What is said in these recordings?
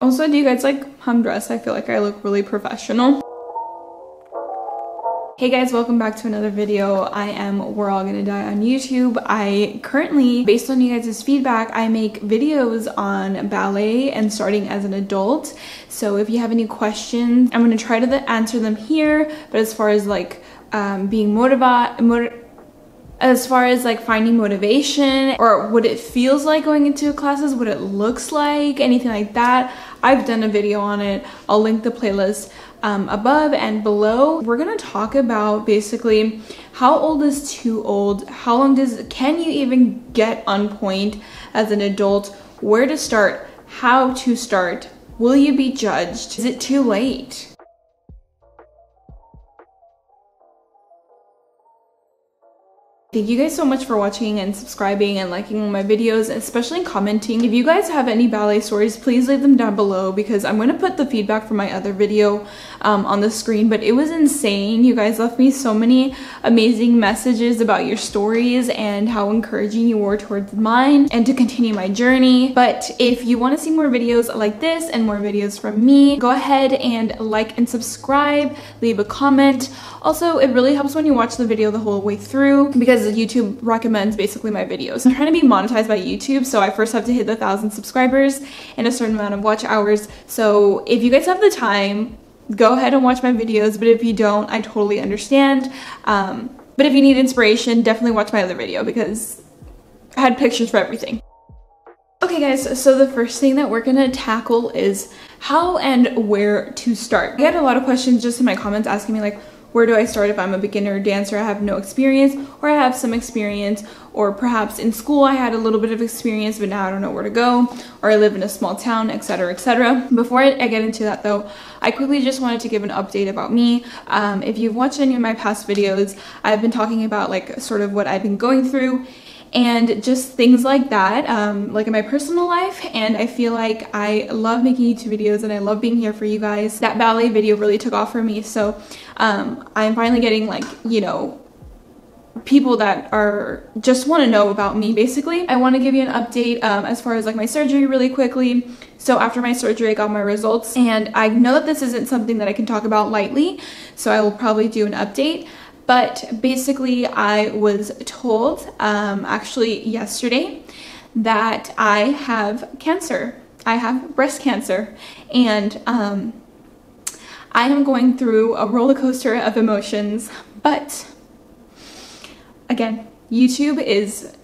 Also, do you guys like how I'm dressed? I feel like I look really professional. Hey guys, welcome back to another video. I am We're All Gonna Die on YouTube. I currently, based on you guys' feedback, I make videos on ballet and starting as an adult. So if you have any questions, I'm gonna try to answer them here. But as far as like as far as like finding motivation or what it feels like going into classes, what it looks like, anything like that, I've done a video on it. I'll link the playlist above and below. We're gonna talk about basically how old is too old, how long can you even get on point as an adult, where to start, how to start, will you be judged, is it too late? Thank you guys so much for watching and subscribing and liking my videos, especially commenting. If you guys have any ballet stories, please leave them down below because I'm going to put the feedback from my other video on the screen, but it was insane. You guys left me so many amazing messages about your stories and how encouraging you were towards mine and to continue my journey. But if you want to see more videos like this and more videos from me, go ahead and like and subscribe, leave a comment. Also, it really helps when you watch the video the whole way through because YouTube recommends basically my videos. I'm trying to be monetized by YouTube, so I first have to hit the 1,000 subscribers and a certain amount of watch hours. So if you guys have the time, go ahead and watch my videos, but if you don't, I totally understand. But if you need inspiration, definitely watch my other video because I had pictures for everything. Okay guys, so the first thing that we're gonna tackle is how and where to start. I had a lot of questions just in my comments asking me like, where do I start if I'm a beginner dancer, I have no experience, or I have some experience, or perhaps in school I had a little bit of experience but now I don't know where to go, or I live in a small town, etc, etc. Before I get into that though, I quickly just wanted to give an update about me. If you've watched any of my past videos, I've been talking about like sort of what I've been going through and just things like that, like in my personal life, and I feel like I love making YouTube videos and I love being here for you guys. That ballet video really took off for me, so I'm finally getting like, you know, people that are just want to know about me basically. I want to give you an update as far as like my surgery really quickly. So after my surgery I got my results and I know that this isn't something that I can talk about lightly, so I will probably do an update. But basically I was told actually yesterday that I have cancer. I have breast cancer, and I am going through a roller coaster of emotions. But again, YouTube is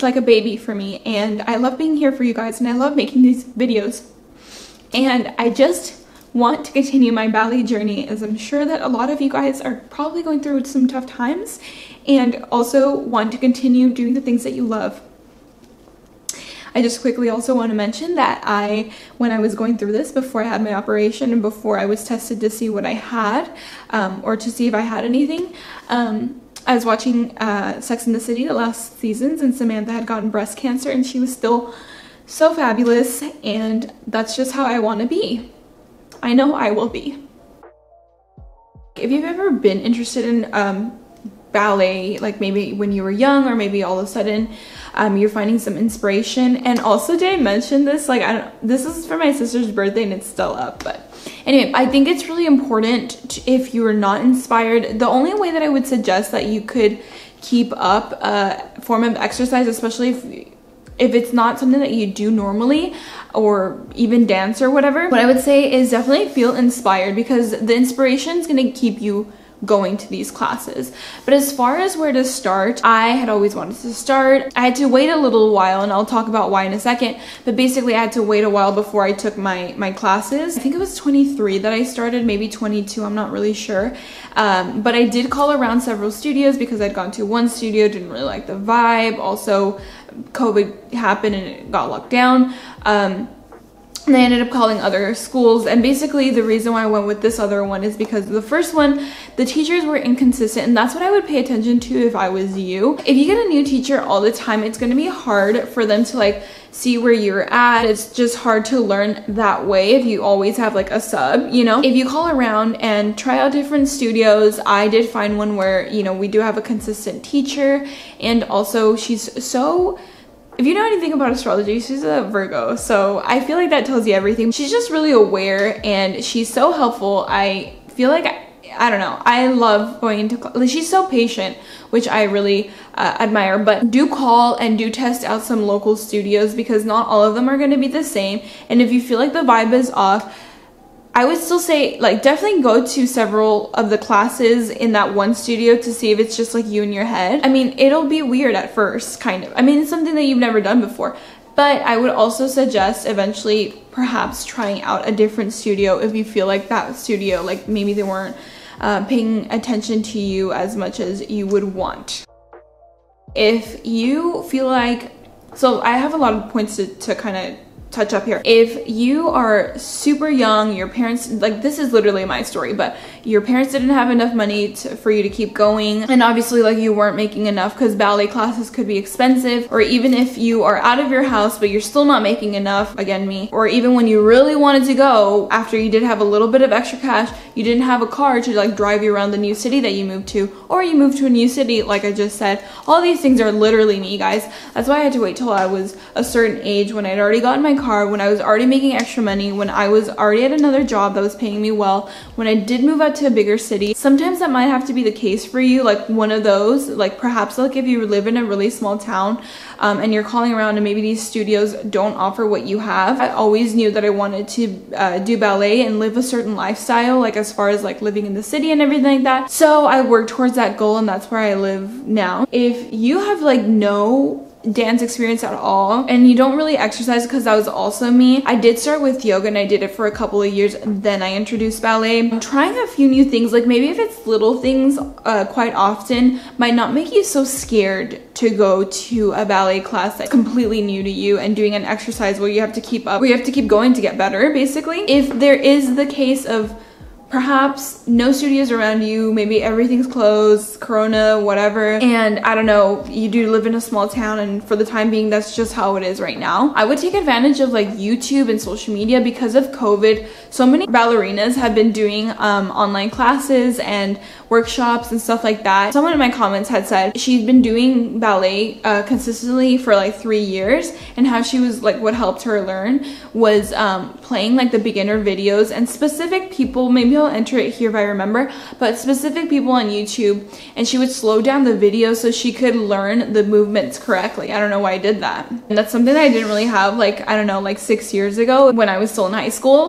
like a baby for me and I love being here for you guys and I love making these videos. And I just want to continue my ballet journey, as I'm sure that a lot of you guys are probably going through some tough times and also want to continue doing the things that you love. I just quickly also want to mention that when I was going through this, before I had my operation and before I was tested to see what I had, or to see if I had anything, I was watching Sex and the City, the last seasons, and Samantha had gotten breast cancer and she was still so fabulous, and that's just how I want to be. I know I will be. If you've ever been interested in ballet, like maybe when you were young or maybe all of a sudden you're finding some inspiration, and also did I mention this, like this is for my sister's birthday and it's still up, but anyway, I think it's really important if you are not inspired, the only way that I would suggest that you could keep up a form of exercise, especially if it's not something that you do normally or even dance or whatever, what I would say is definitely feel inspired, because the inspiration is going to keep you going to these classes. But as far as where to start, I had always wanted to start. I had to wait a little while, and I'll talk about why in a second, but basically I had to wait a while before I took my classes. I think it was 23 that I started, maybe 22, I'm not really sure. But I did call around several studios because I'd gone to one studio, didn't really like the vibe. Also, COVID happened and it got locked down. And I ended up calling other schools, and basically the reason why I went with this other one is because the first one, the teachers were inconsistent, and that's what I would pay attention to if I was you. If you get a new teacher all the time, it's going to be hard for them to like see where you're at. It's just hard to learn that way if you always have like a sub, you know? If you call around and try out different studios, I did find one where, you know, we do have a consistent teacher, and also she's so If you know anything about astrology, she's a Virgo, so I feel like that tells you everything. She's just really aware and she's so helpful. I feel like, I don't know, I love going into class. She's so patient, which I really admire. But do call and do test out some local studios because not all of them are going to be the same. And if you feel like the vibe is off, I would still say, like, definitely go to several of the classes in that one studio to see if it's just like you in your head. I mean, it'll be weird at first, kind of. I mean, it's something that you've never done before. But I would also suggest eventually perhaps trying out a different studio if you feel like that studio, like maybe they weren't paying attention to you as much as you would want. If you feel like, so I have a lot of points to kind of touch up here. If you are super young, your parents, like, this is literally my story, but your parents didn't have enough money for you to keep going, and obviously like you weren't making enough because ballet classes could be expensive, or even if you are out of your house but you're still not making enough, again me, or even when you really wanted to go after you did have a little bit of extra cash, you didn't have a car to like drive you around the new city that you moved to, or you moved to a new city like I just said. All these things are literally me, guys. That's why I had to wait till I was a certain age, when I'd already gotten my car, when I was already making extra money, when I was already at another job that was paying me well, when I did move out to a bigger city. Sometimes that might have to be the case for you, like one of those, like perhaps like if you live in a really small town and you're calling around and maybe these studios don't offer what you have. I always knew that I wanted to do ballet and live a certain lifestyle, like as far as like living in the city and everything like that. So I worked towards that goal, and that's where I live now. If you have like no dance experience at all and you don't really exercise, because that was also me, I did start with yoga and I did it for a couple of years, then I introduced ballet. I'm trying a few new things, like maybe if it's little things quite often might not make you so scared to go to a ballet class that's completely new to you and doing an exercise where you have to keep up, where you have to keep going to get better, basically. If there is the case of perhaps no studios around you, maybe everything's closed, corona, whatever, and I don't know, you do live in a small town and for the time being that's just how it is right now, I would take advantage of like YouTube and social media. Because of COVID, so many ballerinas have been doing online classes and workshops and stuff like that. Someone in my comments had said she's been doing ballet consistently for like 3 years, and how she was like, what helped her learn was playing like the beginner videos, and specific people, maybe I'll enter it here if I remember, but specific people on YouTube, and she would slow down the video so she could learn the movements correctly. I don't know why I did that, and that's something that I didn't really have, like, I don't know, like 6 years ago when I was still in high school.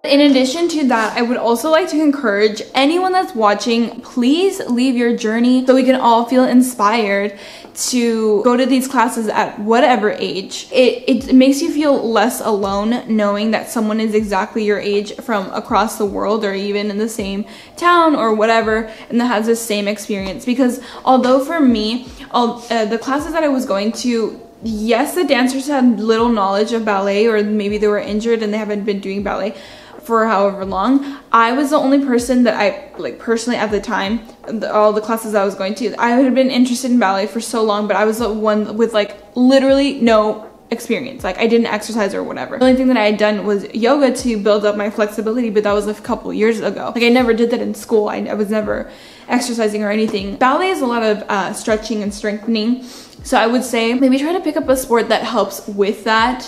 In addition to that, I would also like to encourage anyone that's watching, please leave your journey so we can all feel inspired to go to these classes at whatever age. It makes you feel less alone knowing that someone is exactly your age from across the world, or even in the same town or whatever, and that has the same experience. Because although for me, the classes that I was going to, yes, the dancers had little knowledge of ballet, or maybe they were injured and they haven't been doing ballet for however long. I was the only person that I, like, personally at the time, all the classes I was going to, I had been interested in ballet for so long, but I was the one with like literally no experience. Like, I didn't exercise or whatever. The only thing that I had done was yoga to build up my flexibility, but that was a couple years ago. Like, I never did that in school. I was never exercising or anything. Ballet is a lot of stretching and strengthening. So I would say maybe try to pick up a sport that helps with that,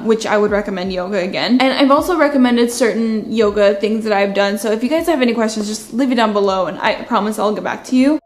which I would recommend yoga again. And I've also recommended certain yoga things that I've done. So if you guys have any questions, just leave it down below and I promise I'll get back to you.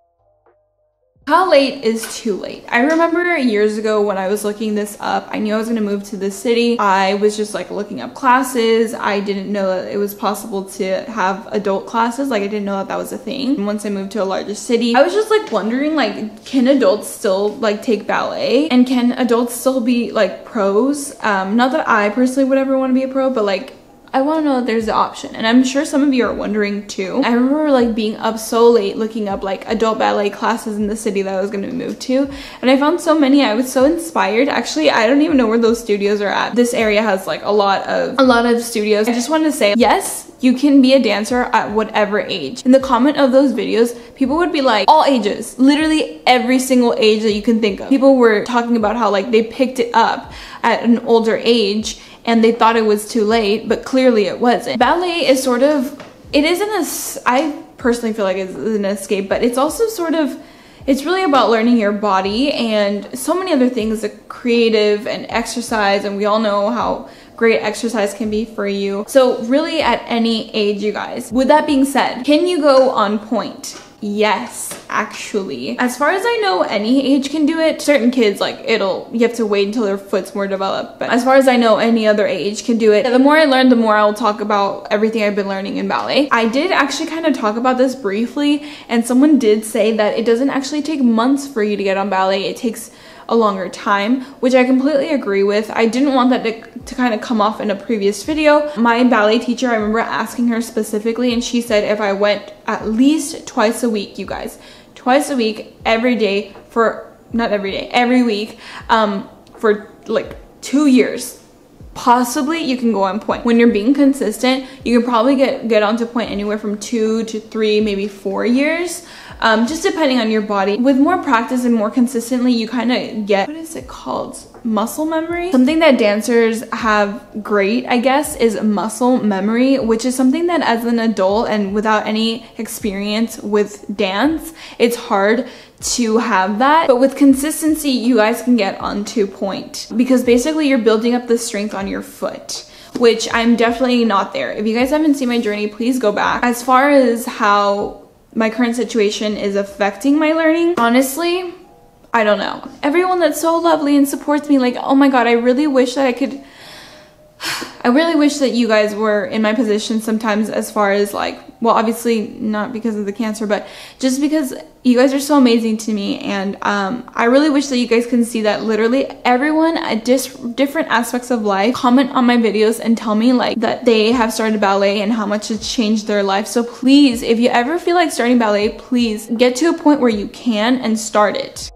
How late is too late? I remember years ago when I was looking this up, I knew I was going to move to this city. I was just like looking up classes. I didn't know that it was possible to have adult classes. Like, I didn't know that that was a thing. And once I moved to a larger city, I was just like wondering, like, can adults still like take ballet? And can adults still be like pros? Not that I personally would ever want to be a pro, but like, I want to know that there's the option, and I'm sure some of you are wondering too. I remember like being up so late looking up like adult ballet classes in the city that I was going to move to, and I found so many. I was so inspired. Actually, I don't even know where those studios are at. This area has like a lot of studios. I just wanted to say, yes, you can be a dancer at whatever age. In the comment of those videos, people would be like, all ages, literally every single age that you can think of. People were talking about how like they picked it up at an older age and they thought it was too late, but clearly it wasn't. Ballet is sort of, it isn't I personally feel like it's an escape, but it's also sort of, it's really about learning your body and so many other things, like creative and exercise, and we all know how great exercise can be for you. So really at any age, you guys. With that being said, can you go on point? Yes, actually. As far as I know, any age can do it. Certain kids, like you have to wait until their foot's more developed. But as far as I know, any other age can do it. The more I learn, the more I'll talk about everything I've been learning in ballet. I did actually kind of talk about this briefly, and someone did say that it doesn't actually take months for you to get on ballet. It takes a longer time, which I completely agree with. I didn't want that to kind of come off in a previous video. My ballet teacher, I remember asking her specifically, and she said if I went at least twice a week, you guys, twice a week, every day for, not every day, every week, for like 2 years, possibly you can go on point. When you're being consistent, you can probably get onto point anywhere from 2 to 3, maybe 4 years. Just depending on your body. With more practice and more consistently, you kind of get, what is it called? Muscle memory. Something that dancers have great, I guess, is muscle memory, which is something that as an adult and without any experience with dance, it's hard to have that. But with consistency, you guys can get onto point, because basically you're building up the strength on your foot, which I'm definitely not there. If you guys haven't seen my journey, please go back. As far as how my current situation is affecting my learning, honestly, I don't know. Everyone that's so lovely and supports me, like, oh my god, I really wish that I really wish that you guys were in my position sometimes, as far as like, well, obviously not because of the cancer, but just because you guys are so amazing to me. And I really wish that you guys can see that literally everyone at different aspects of life comment on my videos and tell me like that they have started ballet and how much it's changed their life. So please, if you ever feel like starting ballet, please get to a point where you can and start it.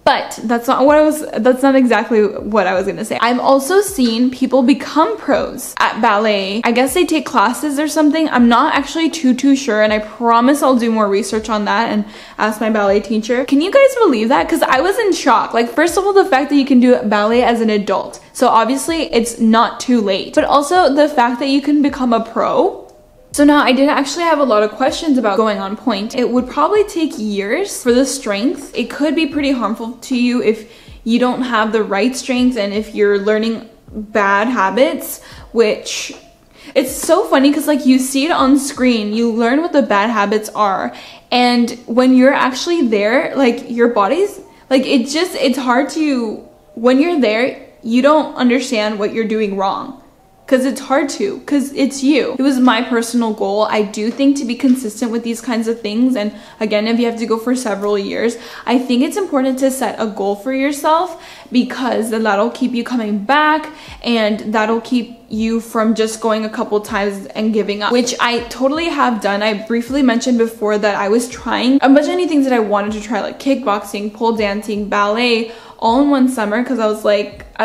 But that's not exactly what I was gonna say. I've also seen people become pros at ballet. I guess they take classes or something. I'm not actually too sure, and I promise I'll do more research on that and ask my ballet teacher. Can you guys believe that? Because I was in shock. Like, first of all, the fact that you can do ballet as an adult. So obviously it's not too late. But also the fact that you can become a pro. So now I did actually have a lot of questions about going on point. It would probably take years for the strength. It could be pretty harmful to you if you don't have the right strength and if you're learning bad habits, which it's so funny because like you see it on screen, you learn what the bad habits are, and when you're actually there, like your body's like, it's hard to, when you're there, you don't understand what you're doing wrong. Because it's hard to, because it's you. It was my personal goal. I do think to be consistent with these kinds of things, and again, if you have to go for several years, I think it's important to set a goal for yourself, because then that'll keep you coming back and that'll keep you from just going a couple times and giving up, which I totally have done. I briefly mentioned before that I was trying a bunch of new things that I wanted to try, like kickboxing, pole dancing, ballet, all in one summer, because I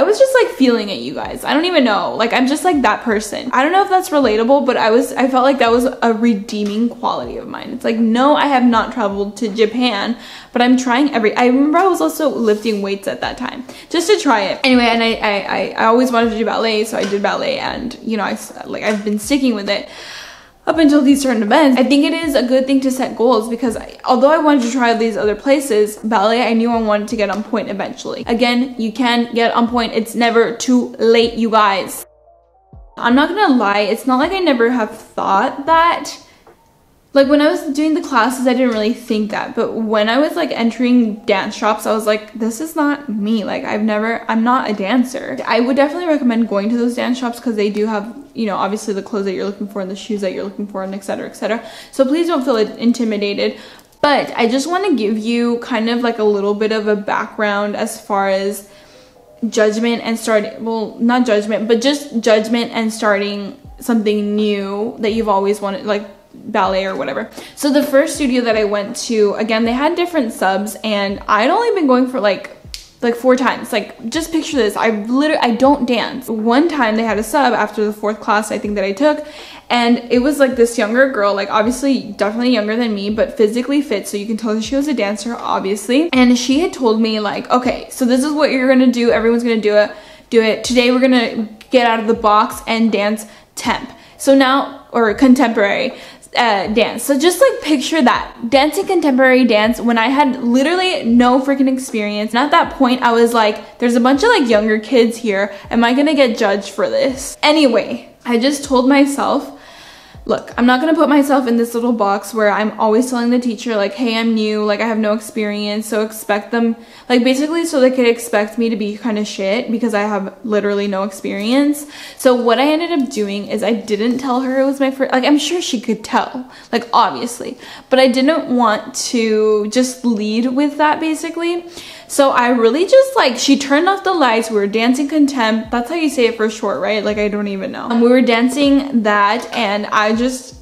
was just like feeling it, you guys. I don't even know, like I'm just like that person. I don't know if that's relatable, but I felt like that was a redeeming quality of mine. It's like, no, I have not traveled to Japan, but I'm trying I remember I was also lifting weights at that time just to try it anyway. And I always wanted to do ballet, so I did ballet, and you know, I've been sticking with it up until these certain events. I think it is a good thing to set goals, because although I wanted to try these other places, ballet, I knew I wanted to get on point eventually. Again, you can get on point. It's never too late, you guys. I'm not gonna lie, it's not like I never have thought that. Like when I was doing the classes, I didn't really think that, but when I was like entering dance shops, I was like, this is not me. Like I'm not a dancer. I would definitely recommend going to those dance shops, because they do have, you know, obviously the clothes that you're looking for and the shoes that you're looking for, and etc, etc. So please don't feel intimidated. But I just want to give you kind of like a little bit of a background as far as judgment and starting, well, not judgment, but just judgment and starting something new that you've always wanted, like ballet or whatever. So the first studio that I went to, again, they had different subs, and I'd only been going for like 4 times. Like, just picture this, I don't dance. One time they had a sub after the 4th class I think that I took, and it was like this younger girl, like obviously definitely younger than me, but physically fit, so you can tell that she was a dancer, obviously. And she had told me like, okay, so this is what you're gonna do, everyone's gonna do it today. We're gonna get out of the box and dance temp. So now, or contemporary. dance. So just like picture that, dancing contemporary dance when I had literally no freaking experience. And at that point I was like, there's a bunch of like younger kids here, am I gonna get judged for this? Anyway, I just told myself, look, I'm not gonna put myself in this little box where I'm always telling the teacher like, hey, I'm new, like I have no experience, so expect them, like basically so they could expect me to be kind of shit because I have literally no experience. So what I ended up doing is I didn't tell her it was my first, like I'm sure she could tell, like obviously, but I didn't want to just lead with that basically. So I really just like, she turned off the lights, we were dancing contempt, that's how you say it for short, right? Like I don't even know. We were dancing that and I just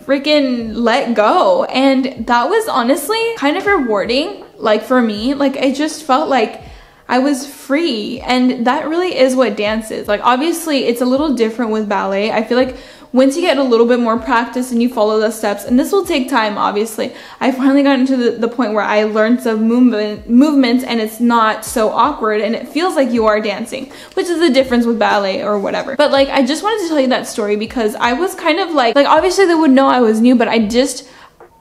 freaking let go. And that was honestly kind of rewarding, like for me, like I just felt like I was free. And that really is what dance is. Like obviously it's a little different with ballet. I feel like once you get a little bit more practice and you follow the steps, and this will take time obviously, I finally got into the point where I learned some movements and it's not so awkward and it feels like you are dancing, which is the difference with ballet or whatever. But like I just wanted to tell you that story because I was kind of like obviously they would know I was new, but I just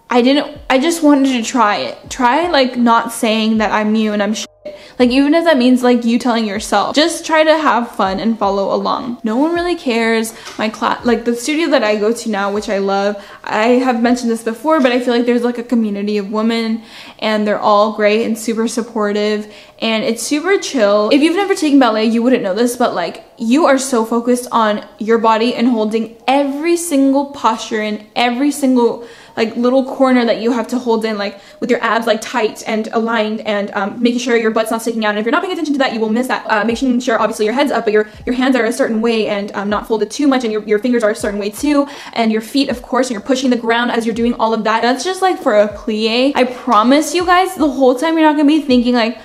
wanted to try it. Try like not saying that I'm new and I'm shit. Like even if that means like you telling yourself, just try to have fun and follow along. No one really cares. My class, like the studio that I go to now, which I love, I have mentioned this before, but I feel like there's like a community of women and they're all great and super supportive and it's super chill. If you've never taken ballet, you wouldn't know this, but like you are so focused on your body and holding every single posture and every single like little corner that you have to hold in, like with your abs like tight and aligned and making sure your butt's not sticking out. And if you're not paying attention to that, you will miss that. Making sure obviously your head's up, but your hands are a certain way and not folded too much, and your fingers are a certain way too, and your feet of course, and you're pushing the ground as you're doing all of that. That's just like for a plie. I promise you guys, the whole time you're not gonna be thinking like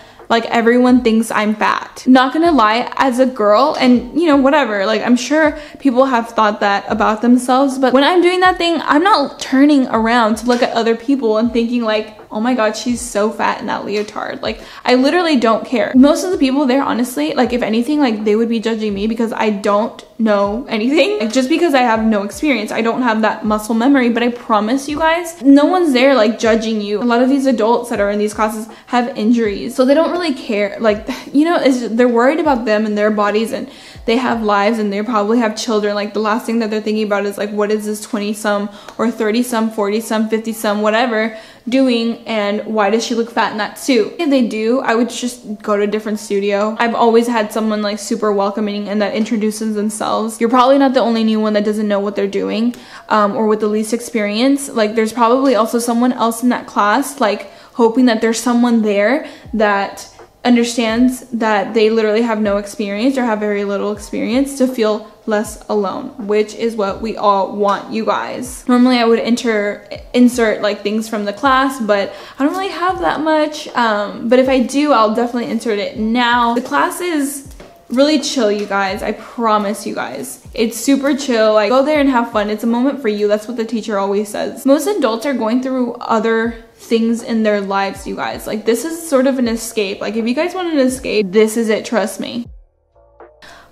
everyone thinks I'm fat. Not gonna lie, as a girl, and you know, whatever, like I'm sure people have thought that about themselves, but when I'm doing that thing, I'm not turning around to look at other people and thinking like, oh my god, she's so fat in that leotard. Like I literally don't care. Most of the people there, honestly, like if anything, like they would be judging me because I don't know anything, like, just because I have no experience. I don't have that muscle memory, but I promise you guys, no one's there like judging you. A lot of these adults that are in these classes have injuries, so they don't really care. Like, you know, they're worried about them and their bodies, and they have lives and they probably have children. Like the last thing that they're thinking about is like, what is this 20-some or 30-some, 40-some, 50-some, whatever doing, and why does she look fat in that suit? If they do, I would just go to a different studio. I've always had someone like super welcoming and that introduces themselves. You're probably not the only new one that doesn't know what they're doing or with the least experience. Like there's probably also someone else in that class like hoping that there's someone there that understands that they literally have no experience or have very little experience to feel less alone, which is what we all want, you guys. Normally I would insert like things from the class, but I don't really have that much, but if I do, I'll definitely insert it now. The class is really chill, you guys. I promise you guys, it's super chill. Like go there and have fun. It's a moment for you. That's what the teacher always says. Most adults are going through other things in their lives, you guys. Like this is sort of an escape. Like if you guys want an escape, this is it, trust me.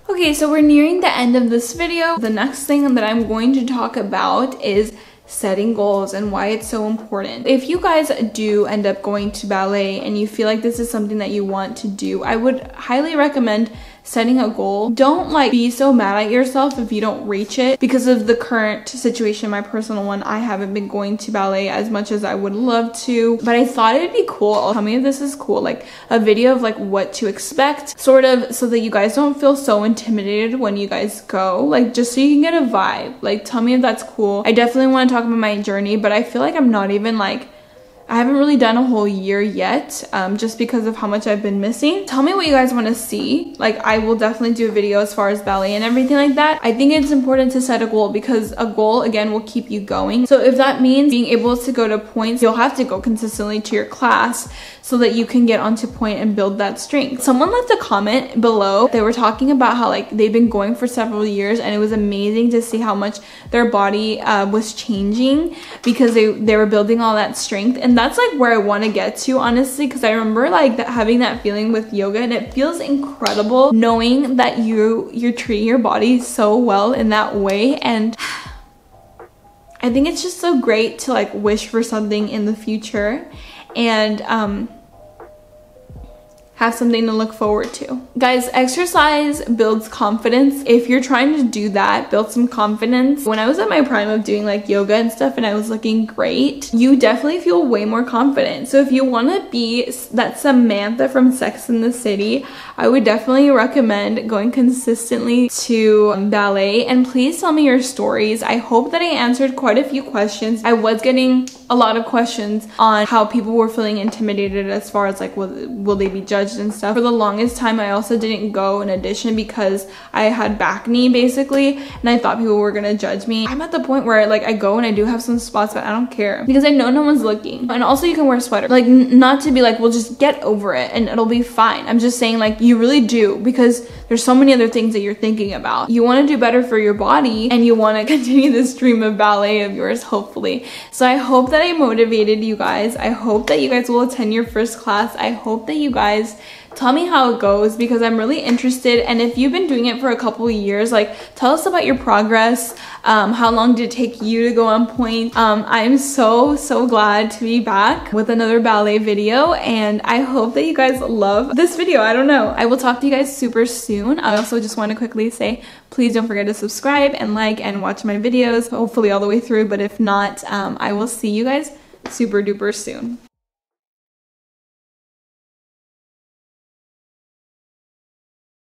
Okay, so we're nearing the end of this video. The next thing that I'm going to talk about is setting goals and why it's so important. If you guys do end up going to ballet and you feel like this is something that you want to do, I would highly recommend setting a goal. Don't like be so mad at yourself if you don't reach it. Because of the current situation, my personal one, I haven't been going to ballet as much as I would love to, but I thought it'd be cool. I'll tell me if this is cool, like a video of like what to expect, sort of, so that you guys don't feel so intimidated when you guys go, like just so you can get a vibe. Like tell me if that's cool. I definitely want to talk about my journey, but I feel like I'm not even like, I haven't really done a whole year yet, just because of how much I've been missing. Tell me what you guys want to see. Like I will definitely do a video as far as ballet and everything like that. I think it's important to set a goal because a goal again will keep you going. So if that means being able to go to points, you'll have to go consistently to your class so that you can get onto point and build that strength. Someone left a comment below. They were talking about how like they've been going for several years and it was amazing to see how much their body was changing because they were building all that strength. And that's like where I want to get to, honestly, because I remember like having that feeling with yoga, and it feels incredible knowing that you're treating your body so well in that way. And I think it's just so great to like wish for something in the future and have something to look forward to. Guys, exercise builds confidence. If you're trying to do that, build some confidence. When I was at my prime of doing like yoga and stuff and I was looking great, you definitely feel way more confident. So if you want to be that Samantha from Sex and the City, I would definitely recommend going consistently to ballet, and please tell me your stories. I hope that I answered quite a few questions. I was getting a lot of questions on how people were feeling intimidated as far as like will they be judged and stuff. For the longest time I also didn't go in audition because I had back knee basically, and I thought people were gonna judge me. I'm at the point where like I go and I do have some spots, but I don't care because I know no one's looking. And also you can wear a sweater, like not to be like, well, just get over it and it'll be fine. I'm just saying like you really do, because there's so many other things that you're thinking about. You want to do better for your body and you want to continue this dream of ballet of yours, hopefully. So I hope that I motivated you guys. I hope that you guys will attend your first class. I hope that you guys tell me how it goes, because I'm really interested. And if you've been doing it for a couple of years, like tell us about your progress. How long did it take you to go on point? I'm so glad to be back with another ballet video, and I hope that you guys love this video. I don't know. I will talk to you guys super soon. I also just want to quickly say, please don't forget to subscribe and like and watch my videos, hopefully all the way through, but if not, I will see you guys super duper soon.